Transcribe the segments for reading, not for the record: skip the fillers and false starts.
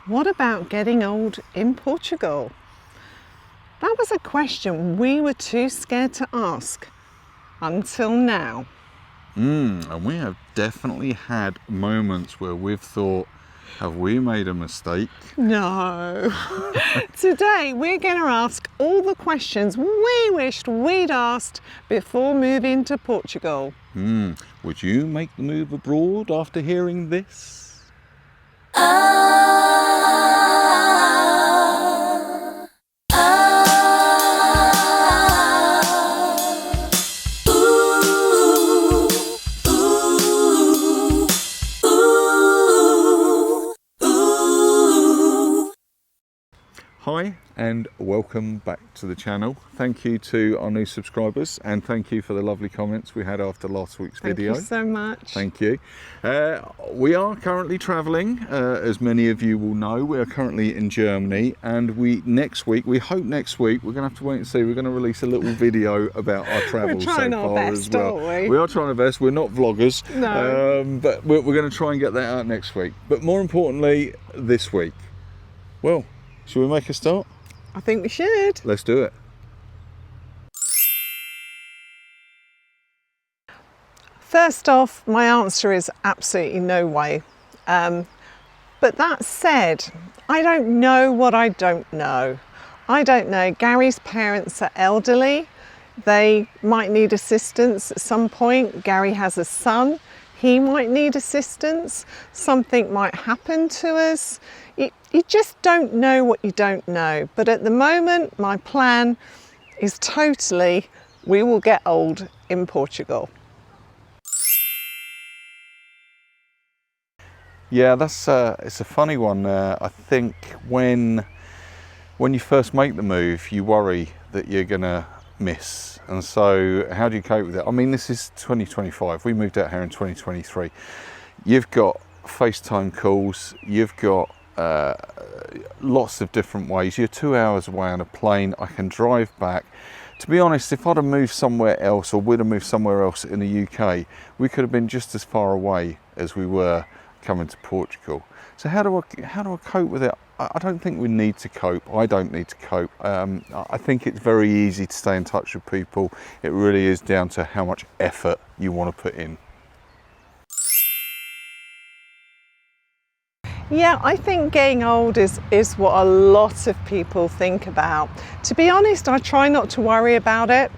What about getting old in Portugal? That was a question we were too scared to ask until now. And we have definitely had moments where we've thought, have we made a mistake? No. Today we're going to ask all the questions we wished we'd asked before moving to Portugal. Would you make the move abroad after hearing this? Hi and welcome back to the channel. Thank you to our new subscribers and thank you for the lovely comments we had after last week's video. Thank you so much. Thank you. We are currently travelling, as many of you will know. We are currently in Germany, and we hope next week, we're going to have to wait and see. We're going to release a little video about our travels so far as well. Aren't we? We are trying our best. We're not vloggers, No. but we're going to try and get that out next week. But more importantly, this week. Well, shall we make a start? I think we should. Let's do it. First off, my answer is absolutely no way. But that said, I don't know what I don't know. I don't know. Gary's parents are elderly. They might need assistance at some point. Gary has a son. He might need assistance. Something might happen to us. You just don't know what you don't know. But at the moment, my plan is totally, we will get old in Portugal. Yeah, it's a funny one. I think when you first make the move, you worry that you're gonna miss. And so how do you cope with it? I mean, this is 2025. We moved out here in 2023. You've got FaceTime calls, you've got lots of different ways. You're 2 hours away on a plane. I can drive back. To be honest, if I'd have moved somewhere else, or we'd have moved somewhere else in the UK, we could have been just as far away as we were coming to Portugal. So how do I cope with it? I don't think we need to cope. I don't need to cope. I think it's very easy to stay in touch with people. It really is down to how much effort you want to put in. Yeah, I think getting old is what a lot of people think about. To be honest, I try not to worry about it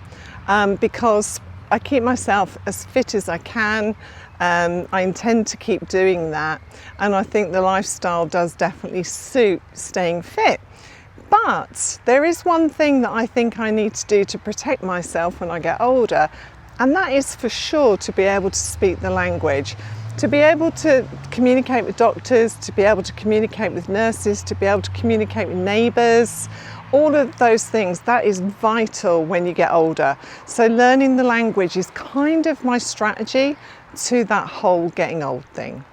because I keep myself as fit as I can. I intend to keep doing that, and I think the lifestyle does definitely suit staying fit. But there is one thing that I think I need to do to protect myself when I get older, and that is for sure to be able to speak the language. To be able to communicate with doctors, to be able to communicate with nurses, to be able to communicate with neighbours, all of those things, that is vital when you get older. So learning the language is kind of my strategy to that whole getting old thing.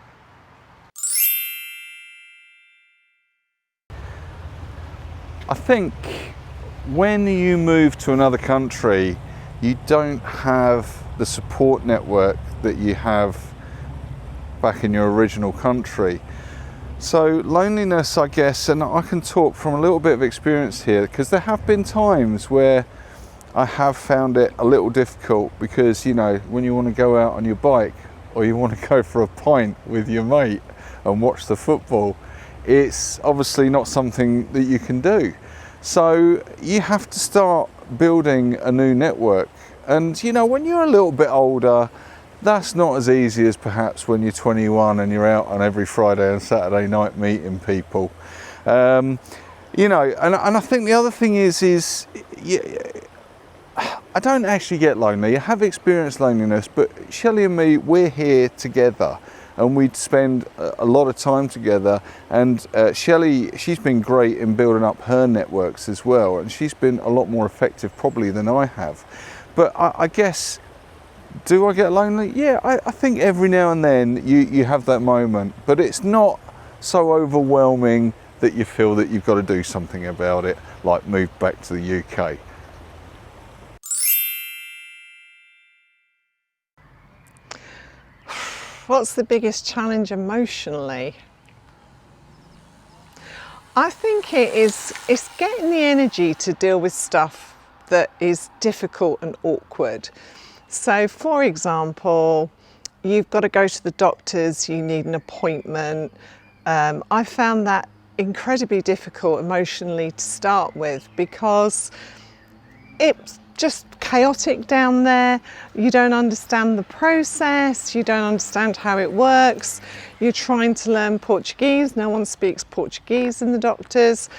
I think when you move to another country, you don't have the support network that you have back in your original country. So loneliness, I guess, and I can talk from a little bit of experience here, because there have been times where I have found it a little difficult, because, you know, when you want to go out on your bike or you want to go for a pint with your mate and watch the football, it's obviously not something that you can do. So you have to start building a new network. And, you know, when you're a little bit older, that's not as easy as perhaps when you're 21 and you're out on every Friday and Saturday night meeting people. You know, and I think the other thing is I don't actually get lonely. I have experienced loneliness, but Shelley and me, we're here together and we'd spend a lot of time together. And Shelley, she's been great in building up her networks as well, and she's been a lot more effective probably than I have. But I guess, do I get lonely? Yeah, I think every now and then you have that moment, but it's not so overwhelming that you feel that you've got to do something about it, like move back to the UK. What's the biggest challenge emotionally? I think it's getting the energy to deal with stuff that is difficult and awkward. So for example, you've got to go to the doctors, you need an appointment. I found that incredibly difficult emotionally to start with because it's just chaotic down there. You don't understand the process, you don't understand how it works. You're trying to learn Portuguese, no one speaks Portuguese in the doctors.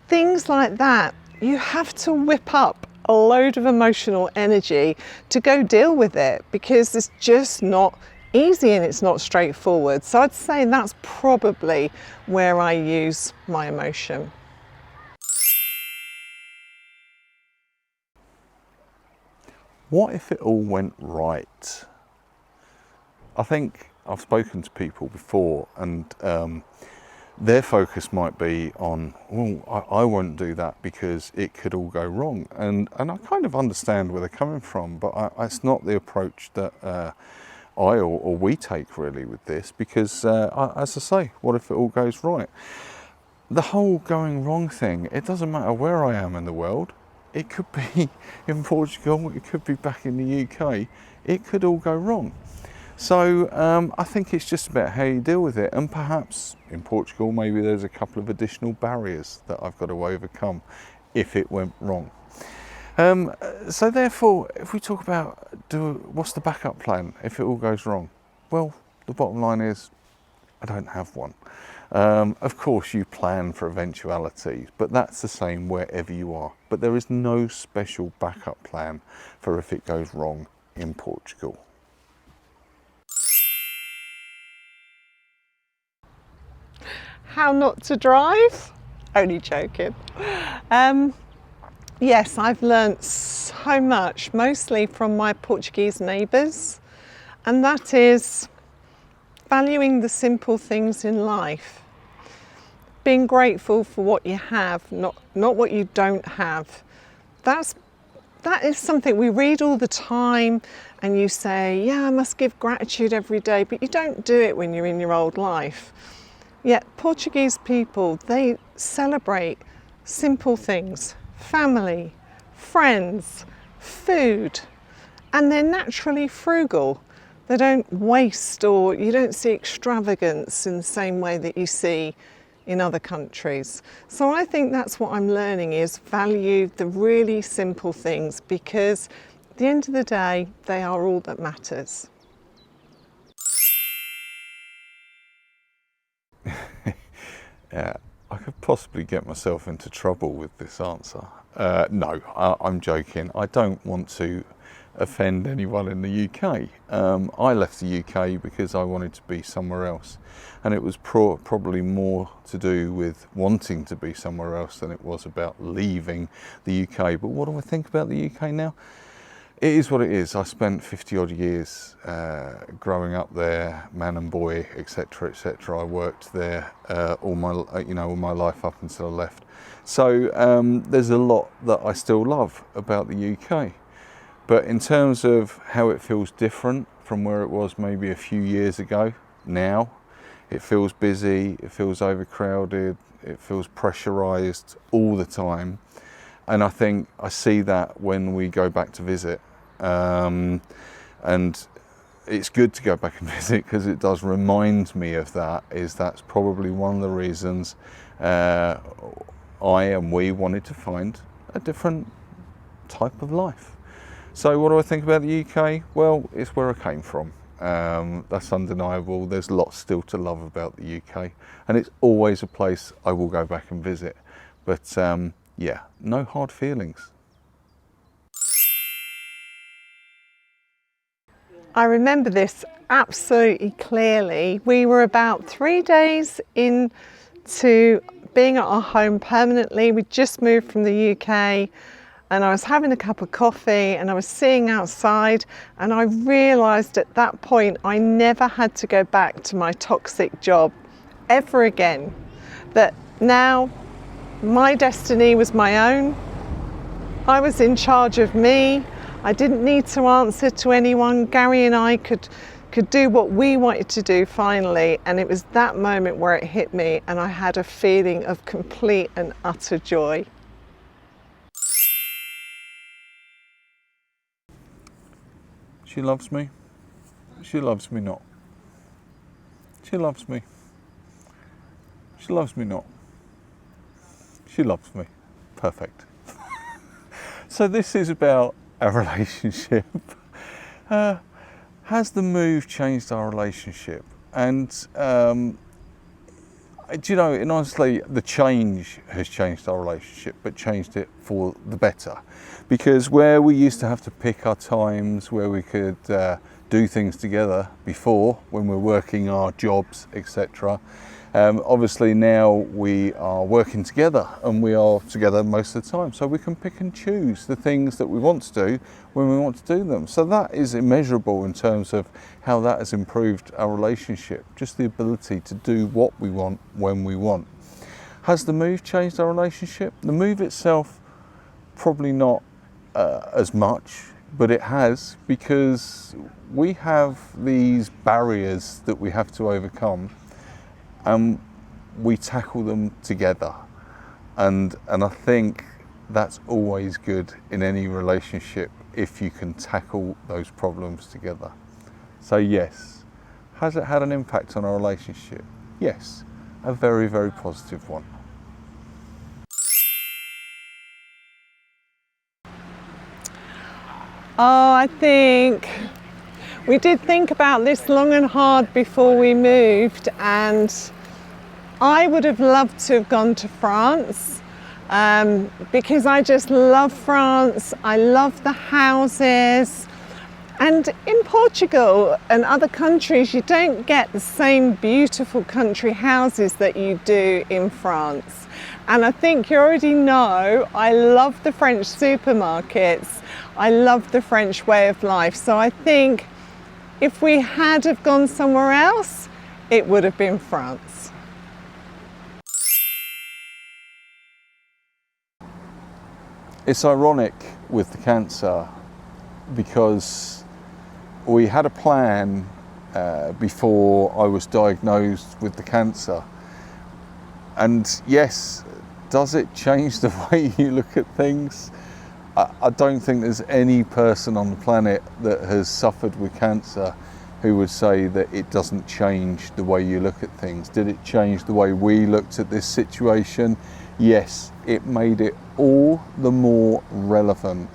Things like that. You have to whip up a load of emotional energy to go deal with it because it's just not easy and it's not straightforward. So I'd say that's probably where I use my emotion. What if it all went right? I think I've spoken to people before and their focus might be on, well, I won't do that because it could all go wrong. And I kind of understand where they're coming from, but it's not the approach that I or we take really with this because, as I say, what if it all goes right? The whole going wrong thing, it doesn't matter where I am in the world. It could be in Portugal, it could be back in the UK, it could all go wrong. So I think it's just about how you deal with it, and perhaps in Portugal maybe there's a couple of additional barriers that I've got to overcome if it went wrong. So therefore, if we talk about what's the backup plan if it all goes wrong? Well, the bottom line is I don't have one. Of course you plan for eventualities, but that's the same wherever you are. But there is no special backup plan for if it goes wrong in Portugal. How not to drive? Only joking. Yes, I've learnt so much, mostly from my Portuguese neighbours, and that is valuing the simple things in life. Being grateful for what you have, not what you don't have. That is something we read all the time, and you say, yeah, I must give gratitude every day, but you don't do it when you're in your old life. Yet Portuguese people, they celebrate simple things, family, friends, food, and they're naturally frugal. They don't waste, or you don't see extravagance in the same way that you see in other countries. So I think that's what I'm learning, is value the really simple things, because at the end of the day, they are all that matters. Yeah, I could possibly get myself into trouble with this answer. No, I'm joking. I don't want to offend anyone in the UK. I left the UK because I wanted to be somewhere else, and it was probably more to do with wanting to be somewhere else than it was about leaving the UK. But what do I think about the UK now? It is what it is. I spent 50 odd years growing up there, man and boy, etc., etc. I worked there all my life up until I left. So there's a lot that I still love about the UK. But in terms of how it feels different from where it was maybe a few years ago, now it feels busy, it feels overcrowded, it feels pressurized all the time. And I think I see that when we go back to visit. And it's good to go back and visit because it does remind me of that. That's probably one of the reasons I and we wanted to find a different type of life. So what do I think about the UK? Well, it's where I came from. That's undeniable. There's lots still to love about the UK, and it's always a place I will go back and visit. But yeah, no hard feelings. I remember this absolutely clearly. We were about 3 days into being at our home permanently. We'd just moved from the UK, and I was having a cup of coffee and I was seeing outside, and I realised at that point I never had to go back to my toxic job ever again. That now my destiny was my own. I was in charge of me. I didn't need to answer to anyone. Gary and I could could do what we wanted to do finally. And it was that moment where it hit me and I had a feeling of complete and utter joy. She loves me. She loves me not. She loves me. She loves me not. She loves me. Perfect. So this is about our relationship. Has the move changed our relationship? And do you know, and honestly, the change has changed our relationship, but changed it for the better. Because where we used to have to pick our times, where we could do things together before, when we're working our jobs, etc. Obviously now we are working together and we are together most of the time. So we can pick and choose the things that we want to do when we want to do them. So that is immeasurable in terms of how that has improved our relationship. Just the ability to do what we want when we want. Has the move changed our relationship? The move itself, probably not as much, but it has, because we have these barriers that we have to overcome, and we tackle them together. And I think that's always good in any relationship, if you can tackle those problems together. So yes, has it had an impact on our relationship? Yes, a very, very positive one. Oh, I think we did think about this long and hard before we moved, and I would have loved to have gone to France because I just love France. I love the houses. And in Portugal and other countries, you don't get the same beautiful country houses that you do in France. And I think you already know, I love the French supermarkets. I love the French way of life. So I think if we had have gone somewhere else, it would have been France. It's ironic with the cancer, because we had a plan before I was diagnosed with the cancer. And yes, does it change the way you look at things? I don't think there's any person on the planet that has suffered with cancer who would say that it doesn't change the way you look at things. Did it change the way we looked at this situation? Yes, it made it all the more relevant.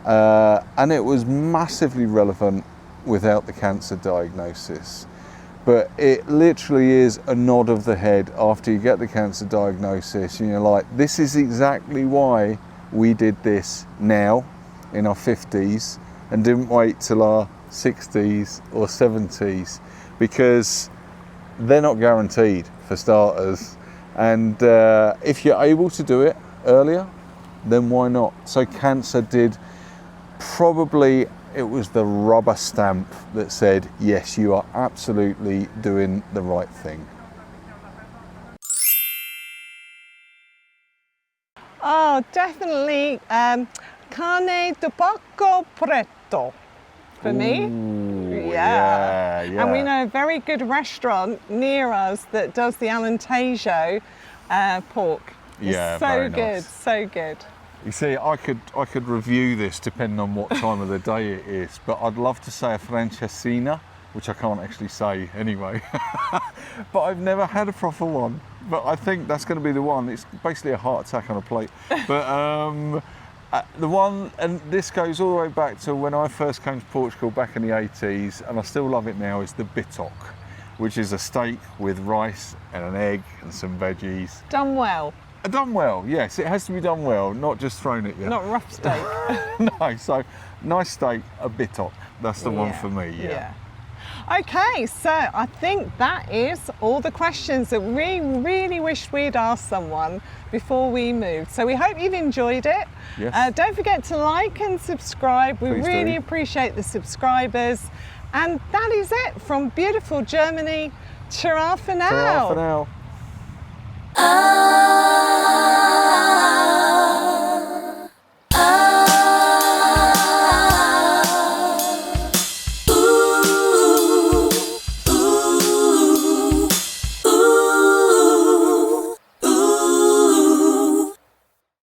And it was massively relevant without the cancer diagnosis. But it literally is a nod of the head after you get the cancer diagnosis, and you're like, this is exactly why we did this now in our 50s and didn't wait till our 60s or 70s, because they're not guaranteed, for starters. And if you're able to do it earlier, then why not? So cancer did, probably it was the rubber stamp that said, yes, you are absolutely doing the right thing. Oh, definitely carne de porco preto for me. Ooh, Yeah. yeah. And we know a very good restaurant near us that does the Alentejo pork. Yeah, It's so very good, nice. so good. You see, I could review this depending on what time of the day it is, but I'd love to say a francesina, which I can't actually say anyway. But I've never had a proper one. But I think that's going to be the one. It's basically a heart attack on a plate. But the one, and this goes all the way back to when I first came to Portugal back in the 80s, and I still love it now, is the bitok, which is a steak with rice and an egg and some veggies. Done well. Done well, yes, it has to be done well, not just thrown at you. Not rough steak. No, so nice steak, a bitok. That's the one for me, yeah. Okay, so I think that is all the questions that we really wished we'd asked someone before we moved. So we hope you've enjoyed it. Yes. Don't forget to like and subscribe. We Please really do. appreciate the subscribers. And that is it from beautiful Germany. Ta-ra for now. Ta-ra for now.